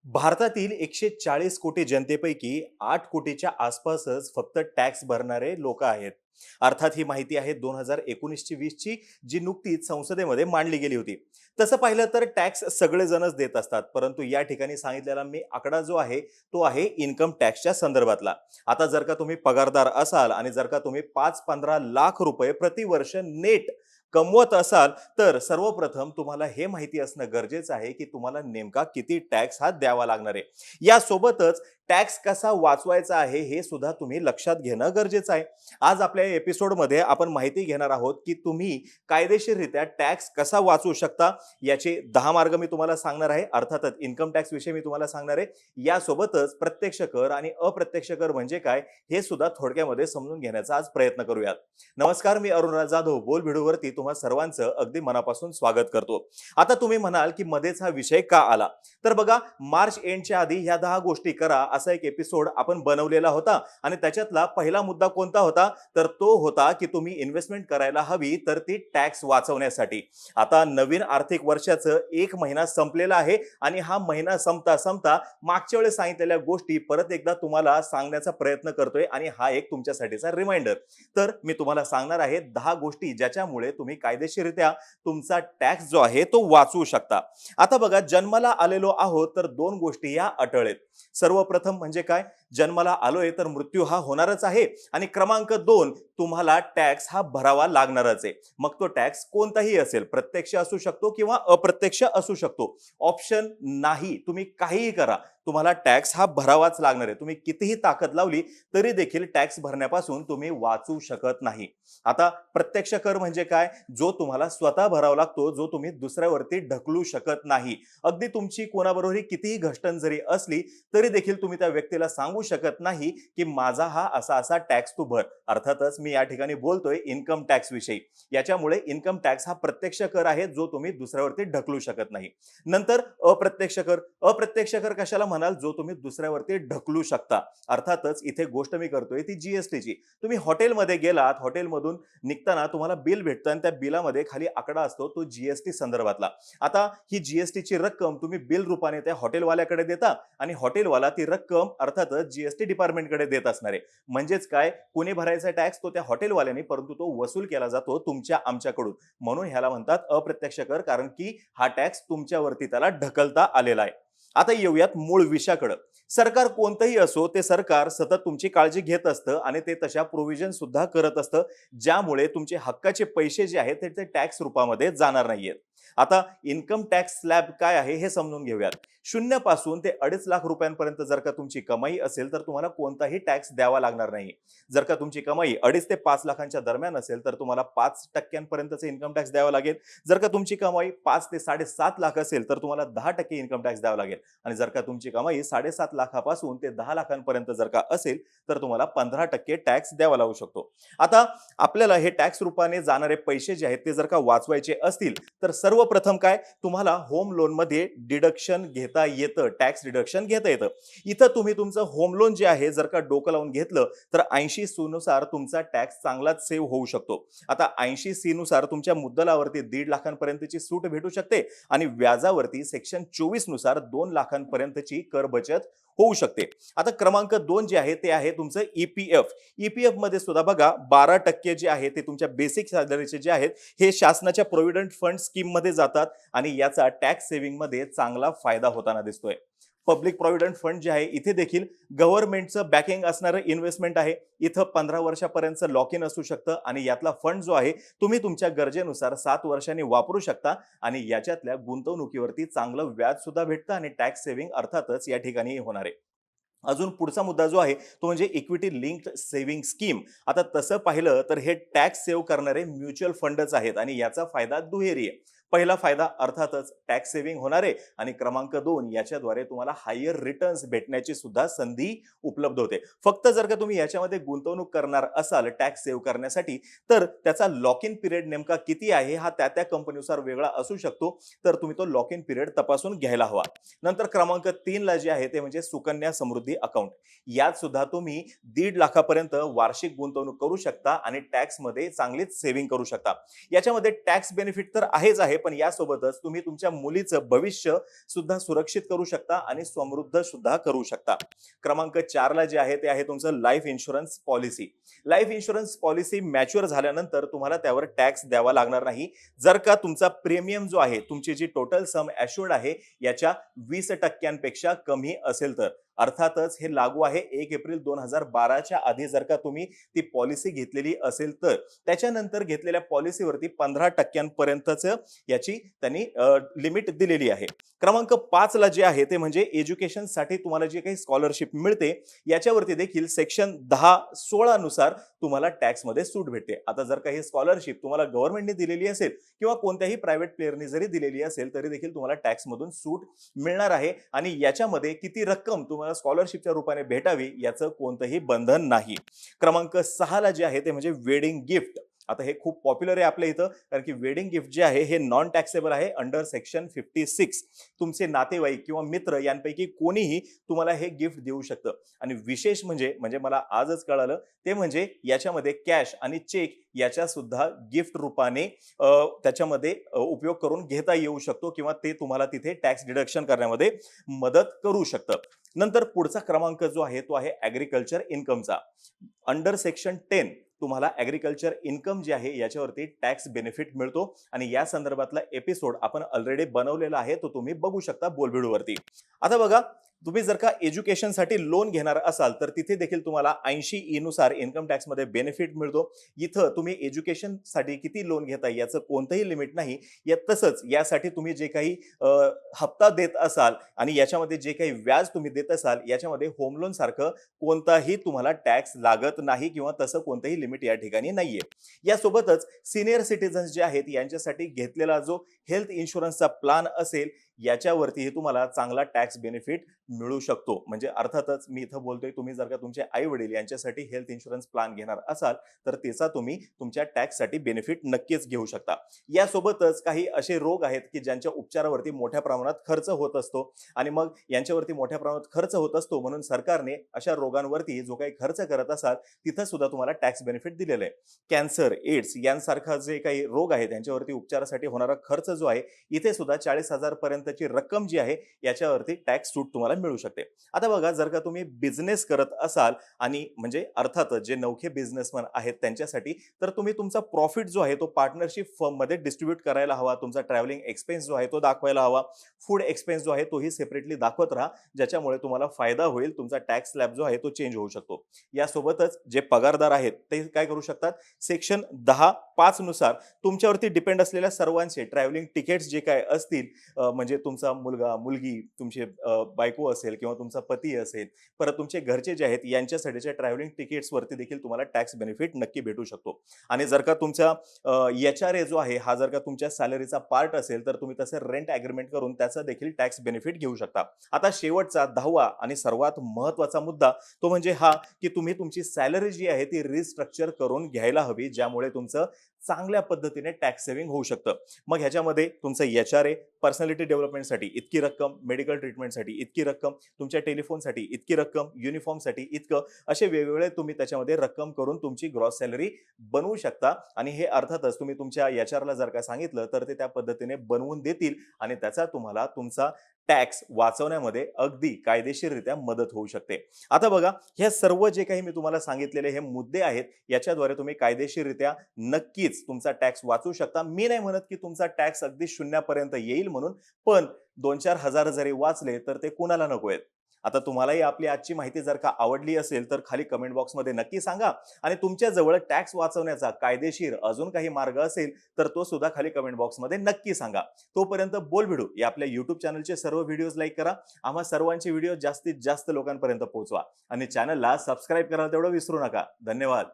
भारतातील 140 कोटी जनतेपैकी 8 कोटीच्या आसपासच फक्त टॅक्स भरणारे लोक आहेत. अर्थात ही माहिती आहे 2019ची 20ची, जी नुकतीच संसदेमध्ये मांडली गेली होती. तसं पाहिलं तर टॅक्स सगळेजणच देत असतात, परंतु या ठिकाणी सांगितलेला मी आकडा जो आहे तो आहे इन्कम टॅक्सच्या संदर्भातला. आता जर का तुम्ही पगारदार असाल आणि जर का तुम्ही 5-15 लाख रुपये प्रतिवर्ष नेट कमवत असाल, तर सर्वप्रथम तुम्हाला हे माहिती असणं गरजेचं आहे की तुम्हाला नेमका किती टॅक्स हा द्यावा लागणार आहे. यासोबतच टॅक्स कसा वाचवायचा आहे हे सुद्धा तुम्ही लक्षात घेणं गरजेचं आहे. आज आपल्या एपिसोडमध्ये आपण माहिती घेणार आहोत की तुम्ही कायदेशीररित्या टॅक्स कसा वाचवू शकता. याचे 10 मार्ग मी तुम्हाला सांगणार आहे. अर्थातच इन्कम टॅक्स विषयी मी तुम्हाला सांगणार आहे. यासोबतच प्रत्यक्ष कर आणि अप्रत्यक्ष कर म्हणजे काय हे सुद्धा थोडक्यामध्ये समजून घेण्याचा आज प्रयत्न करूयात. नमस्कार, मी अरुणराज जाधव बोल व्हिडिओवरती तुम्हा सर्वांचं अगदी मनापासून स्वागत करतो. आता तुम्ही म्हणाल की मध्येच हा विषय का आला, तर बघा, मार्च एंडच्या आधी ह्या 10 गोष्टी करा असा एक एपिसोड आपण बनवलेला होता आणि त्याच्यातला पहिला मुद्दा कोणता होता, तर तो होता की तुम्ही इन्व्हेस्टमेंट करायला हवी, तर ती टॅक्स वाचवण्यासाठी. आता नवीन आर्थिक वर्षाचं 1 महिना संपलेला आहे आणि हा महिना संपता संपता मागच्या वेळेस सांगितलेल्या गोष्टी परत एकदा तुम्हाला सांगण्याचा प्रयत्न करतोय आणि हा एक तुमच्यासाठीचा रिमाइंडर. तर मी तुम्हाला सांगणार आहे 10 गोष्टी ज्याच्यामुळे तुम्ही कायदेशीररित्या तुमचा टॅक्स जो आहे तो वाचवू शकता. आता बघा, जन्माला आलेलो आहोत तर 2 गोष्टी या अटळ आहेत. सर्वप्रथम म्हणजे काय, जन्माला आलोय तर मृत्यू हा होणारच आहे आणि क्रमांक 2, तुम्हाला टॅक्स हा भरावा लागणारच आहे. मग तो टॅक्स कोणताही असेल, प्रत्यक्ष असू शकतो किंवा अप्रत्यक्ष असू शकतो. ऑप्शन नाही, तुम्ही काहीही करा, तुम्हाला टॅक्स हा भरावाच लागणार आहे. तुम्ही कितीही ताकद लावली तरी देखील टॅक्स भरण्यापासून तुम्ही वाचू शकत नाही. आता प्रत्यक्ष कर म्हणजे काय, जो तुम्हाला स्वतः भरावा लागतो, जो तुम्ही दुसऱ्यावरती ढकलू शकत नाही. अगदी तुमची कोणाबरोबरही कितीही घसटन जरी असली तरी देखील तुम्ही त्या व्यक्तीला सांगू शकत नाही की माझा हा असा असा टॅक्स तू भर. अर्थातच मी या ठिकाणी बोलतोय इन्कम टॅक्स विषयी. याच्यामुळे इन्कम टॅक्स हा प्रत्यक्ष कर आहे, जो तुम्ही दुसऱ्यावरती ढकलू शकत नाही. नंतर अप्रत्यक्ष कर. अप्रत्यक्ष कर कशाला म्हणाल, जो तुम्ही दुसऱ्यावरती ढकलू शकता. अर्थातच इथे गोष्ट मी करतोय ती जीएसटीची. तुम्ही हॉटेलमध्ये गेलात, हॉटेलमधून निघताना तुम्हाला बिल भेटतं आणि त्या बिलामध्ये खाली आकडा असतो तो जीएसटी संदर्भातला. आता ही जीएसटीची रक्कम तुम्ही बिल रूपाने त्या हॉटेलवाल्याकडे देता आणि हॉटेलवाला ती रक्कम अर्थातच जीएसटी डिपार्टमेंटकडे देत असणार आहे. म्हणजेच काय, कोणी भरायचा टॅक्स, तो त्या हॉटेलवाल्याने, परंतु तो वसूल केला जातो तुमच्या आमच्याकडून. म्हणून ह्याला म्हणतात अप्रत्यक्ष कर, कारण की हा टॅक्स तुमच्यावरती त्याला ढकलता आलेला आहे. आता येऊयात मूळ विषयाकडे. सरकार कोणतंही असो, ते सरकार सतत तुमची काळजी घेत असतं आणि ते तशा प्रोव्हिजन सुद्धा करत असतं, ज्यामुळे तुमचे हक्काचे पैसे जे आहेत ते टॅक्स रूपामध्ये जाणार नाहीयेत. आता इन्कम टॅक्स स्लॅब काय आहे हे समजून घेऊयात. 0 पासून ते 2.5 लाख रुपयांपर्यंत जर का तुमची कमाई असेल तर तुम्हाला कोणताही टॅक्स द्यावा लागणार नाही. जर का तुमची कमाई 2.5 ते 5 लाखांच्या दरम्यान असेल तर तुम्हाला 5% इन्कम टॅक्स द्यावा लागेल. जर का तुमची कमाई 5 ते 7.5 लाख असेल तर तुम्हाला 10% इन्कम टॅक्स द्यावा लागेल आणि जर का तुमची कमाई 7.5 लाखापासून ते 10 लाखांपर्यंत जर का असेल तर तुम्हाला 15% टॅक्स द्यावा लागू शकतो. आता आपल्याला हे टॅक्स रूपाने जाणारे पैसे जे आहेत ते जर का वाचवायचे असतील तर सर्वप्रथम काय, तुम्हाला होम लोन मध्ये डिडक्शन घेता येतं, टॅक्स डिडक्शन घेता येतं. इथं तुम्ही तुमचं होम लोन जे आहे जर का डोकं लावून घेतलं तर 80C नुसार तुमचा टॅक्स चांगलाच सेव्ह होऊ शकतो. आता 80C नुसार तुमच्या मुद्दलावरती 1.5 लाखांपर्यंतची सूट भेटू शकते आणि व्याजावरती सेक्शन 24 नुसार 2 लाखांपर्यंतची कर बचत होऊ शकते. आता क्रमांक 2 जे आहे ते आहे तुमचं ईपीएफ. ईपीएफ मध्ये सुद्धा बघा 12% जे आहे ते तुमच्या बेसिक सॅलरीचे जे आहेत हे शासनाच्या प्रोव्हिडंट फंड स्कीम मध्ये जातात आणि याचा टॅक्स सेव्हिंग मध्ये चांगला फायदा होताना दिसतोय. पब्लिक प्रॉव्हिडंट फंड जे आहे इथे देखील गव्हर्नमेंटचं बॅकिंग असणारं इन्व्हेस्टमेंट आहे. इथं 15 वर्षापर्यंत लॉक इन असू शकतं आणि यातला फंड जो आहे तुम्ही तुमच्या गरजेनुसार 7 वर्षांनी वापरू शकता आणि याच्यातल्या गुंतवणुकीवरती चांगलं व्याज सुद्धा भेटतं आणि टॅक्स सेव्हिंग अर्थातच या ठिकाणी होणार आहे. अजून पुढचा मुद्दा जो आहे तो म्हणजे इक्विटी लिंक्ड सेव्हिंग स्कीम. आता तसं पाहिलं तर हे टॅक्स सेव्ह करणारे म्युच्युअल फंडच आहेत आणि याचा फायदा दुहेरी आहे. पहिला फायदा अर्थातच टॅक्स सेव्हिंग होणार आहे आणि क्रमांक 2, याच्याद्वारे तुम्हाला हायर रिटर्न्स भेटण्याची सुद्धा संधी उपलब्ध होते. फक्त जर का तुम्ही याच्यामध्ये गुंतवणूक करणार असाल टॅक्स सेव्ह करण्यासाठी तर त्याचा लॉक इन पिरियड नेमका किती आहे हा त्या त्या कंपनीनुसार वेगळा असू शकतो, तर तुम्ही तो लॉक इन पिरियड तपासून घ्यायला हवा. नंतर क्रमांक 3 ला जे आहे ते म्हणजे सुकन्या समृद्धी अकाउंट. यात सुद्धा तुम्ही 1.5 लाखापर्यंत वार्षिक गुंतवणूक करू शकता आणि टॅक्स मध्ये चांगलीच सेव्हिंग करू शकता. याच्यामध्ये टॅक्स बेनिफिट तर आहेच आहे, पण यासोबतच तुम्ही तुमच्या मुलीचं भविष्य सुद्धा सुरक्षित करू शकता आणि समृद्ध सुद्धा करू शकता. क्रमांक 4 ला जे आहे ते आहे तुमचं life insurance policy. Life insurance policy mature झाल्यानंतर तुम्हाला त्यावर टॅक्स द्यावा लागणार नाही, जर का तुमचा प्रीमियम जो आहे, तुमची जी टोटल सम ॲश्युर्ड आहे याच्या 20% कमी असेल तर. अर्थातच हे लागू आहे 1 एप्रिल 2012च्या आधी जर का तुम्ही ती पॉलिसी घेतलेली असेल तर. त्याच्यानंतर घेतलेल्या पॉलिसीवरती 15% याची त्यांनी लिमिट दिलेली आहे. क्रमांक 5 ला जे आहे ते म्हणजे एज्युकेशनसाठी तुम्हाला जी काही स्कॉलरशिप मिळते याच्यावरती देखील सेक्शन 10-16 नुसार तुम्हाला टॅक्समध्ये सूट भेटते. आता जर का ही स्कॉलरशिप तुम्हाला गव्हर्नमेंटने दिलेली असेल किंवा कोणत्याही प्रायव्हेट प्लेअरने जरी दिलेली असेल तरी देखील तुम्हाला टॅक्समधून सूट मिळणार आहे आणि याच्यामध्ये किती रक्कम तुम्हाला स्कॉलरशिपच्या रूपाने भेटावी याचं कोणतंही बंधन नाही. क्रमांक 6 ला जे आहे ते म्हणजे वेडिंग गिफ्ट. आता हे खूप पॉप्युलर आहे आपल्या इथं, कारण की वेडिंग गिफ्ट जे आहे हे नॉन टॅक्सेबल आहे अंडर सेक्शन 56. तुमचे नातेवाईक किंवा मित्र यांपैकी कोणीही तुम्हाला हे गिफ्ट देऊ शकतं. आणि विशेष म्हणजे म्हणजे मला आजच कळालं ते म्हणजे याच्यामध्ये कॅश आणि चेक याच्या सुद्धा गिफ्ट रूपाने त्याच्यामध्ये उपयोग करून घेता येऊ शकतो किंवा ते तुम्हाला तिथे टॅक्स डिडक्शन करण्यामध्ये मदत करू शकतं. नंतर पुढचा क्रमांक जो आहे तो आहे ऍग्रीकल्चर इन्कमचा. अंडर सेक्शन 10 तुम्हाला ऍग्रीकल्चर इन्कम जे आहे याच्यावरती टॅक्स बेनिफिट मिळतो आणि या संदर्भातला एपिसोड आपण ऑलरेडी बनवलेला आहे, तो तुम्ही बघू शकता बोलबिडूवरती. आता बघा, तुम्ही जर का एज्युकेशनसाठी लोन घेणार असाल तर तिथे देखील तुम्हाला 80E नुसार इन्कम टॅक्समध्ये बेनिफिट मिळतो. इथं तुम्ही एज्युकेशनसाठी किती लोन घेताय याचं कोणतंही लिमिट नाही. तसंच यासाठी तुम्ही जे काही हप्ता देत असाल आणि याच्यामध्ये जे काही व्याज तुम्ही देत असाल याच्यामध्ये होम लोन सारखं कोणताही तुम्हाला टॅक्स लागत नाही किंवा तसं कोणतंही लिमिट या ठिकाणी नाहीये. यासोबतच सिनियर सिटीजन्स जे आहेत यांच्यासाठी घेतलेला जो हेल्थ इन्शुरन्सचा प्लॅन असेल याच्यावरती तुम्हाला चांगला टॅक्स बेनिफिट मिळू शकतो. म्हणजे अर्थातच मी इथं बोलतोय, तुम्ही जर का तुमचे आई वडील यांच्यासाठी हेल्थ इन्शुरन्स प्लॅन घेणार असाल तर त्याचा तुम्ही तुमच्या टॅक्ससाठी बेनिफिट नक्कीच घेऊ शकता. यासोबतच काही असे रोग आहेत की ज्यांच्या उपचारावरती मोठ्या प्रमाणात खर्च होत असतो आणि मग यांच्यावरती मोठ्या प्रमाणात खर्च होत असतो, म्हणून सरकारने अशा रोगांवरती जो काही खर्च करत असाल तिथं सुद्धा तुम्हाला टॅक्स बेनिफिट दिलेलं आहे. कॅन्सर, एड्स यांसारखा जे काही रोग आहेत त्यांच्यावरती उपचारासाठी होणारा खर्च जो आहे इथे सुद्धा 40,000 पर्यंतची रक्कम जी आहे याच्यावरती टॅक्स सूट तुम्हाला मिळू शकते. आता बघा, जर का तुम्ही बिझनेस करत असाल आणि म्हणजे अर्थातच जे नवखे बिझनेसमॅन आहेत त्यांच्यासाठी, तर तुम्ही तुमचा प्रॉफिट जो आहे तो पार्टनरशिप फर्म मध्ये डिस्ट्रीब्यूट करायला हवा. तुमचा ट्रॅव्हलिंग एक्सपेन्स जो आहे तो दाखवायला हवा. फूड एक्सपेन्स जो आहे तोही सेपरेटली दाखवत राहा, ज्याच्यामुळे तुम्हाला फायदा होईल. तुमचा टॅक्स स्लॅब जो आहे तो चेंज होऊ शकतो. यासोबतच जे पगारदार आहेत ते काय करू शकतात, सेक्शन 10(5) नुसार तुमच्यावरती डिपेंड असलेल्या सर्वांचे ट्रॅव्हलिंग तिकीट्स जे काय असतील, म्हणजे तुमचा मुलगा, मुलगी, तुमचे बायको असेल किंवा तुमचा पती असेल, परत तुमचे घरचे जे आहेत यांच्यासाठीच्या ट्रॅव्हलिंग तिकीट्सवरती देखील तुम्हाला टॅक्स बेनिफिट नक्की भेटू शकतो. आणि जर का तुमचा HRA जो आहे हा जर का तुमच्या सॅलरीचा पार्ट असेल तर तुम्ही तसे रेंट ॲग्रीमेंट करून त्याचा देखील टॅक्स बेनिफिट घेऊ शकता. आता शेवटचा 10वा आणि सर्वात महत्त्वाचा मुद्दा तो म्हणजे हा की तुम्ही तुमची सॅलरी जी आहे ती रिस्ट्रक्चर करून घ्यायला हवी, ज्यामुळे तुमचं चांगल्या पद्धतीने टॅक्स सेव्हिंग होऊ शकतं. मग ह्याच्यामध्ये तुमचं HRA, पर्सनॅलिटी डेव्हलपमेंटसाठी इतकी रक्कम, मेडिकल ट्रीटमेंटसाठी इतकी रक्कम, तुमच्या टेलिफोनसाठी इतकी रक्कम, युनिफॉर्मसाठी इतकं, असे वेगवेगळे तुम्ही त्याच्यामध्ये रक्कम करून तुमची ग्रॉस सॅलरी बनवू शकता. आणि हे अर्थातच तुम्ही तुमच्या HRला जर का सांगितलं तर ते त्या पद्धतीने बनवून देतील आणि त्याचा तुम्हाला तुमचा टॅक्स वाचवण्यामध्ये अगदी कायदेशीररित्या मदत होऊ शकते. आता बघा, हे सर्व जे काही मी तुम्हाला सांगितलेले हे मुद्दे आहेत याच्याद्वारे तुम्ही कायदेशीररित्या नक्कीच तुमचा टॅक्स वाचवू शकता. मी नाही म्हणत की तुमचा टॅक्स अगदी शून्यापर्यंत येईल म्हणून, पण 2-4 हजार जरी वाचले तर ते कुणाला नको आहेत. आता तुम्हालाही आपली आजची माहिती जर का आवडली असेल तर खाली कमेंट बॉक्समध्ये नक्की सांगा आणि तुमच्या जवळ टॅक्स वाचवण्याचा कायदेशीर अजून काही मार्ग असेल तर तो सुद्धा खाली कमेंट बॉक्समध्ये नक्की सांगा. तोपर्यंत बोलबिडू या आपल्या YouTube चॅनलचे सर्व व्हिडिओज लाईक करा. आम्हा सर्वांचे व्हिडिओ जास्तीत जास्त लोकांपर्यंत पोहोचवा आणि चॅनलला सबस्क्राईब करायला तेवढं विसरू नका. धन्यवाद.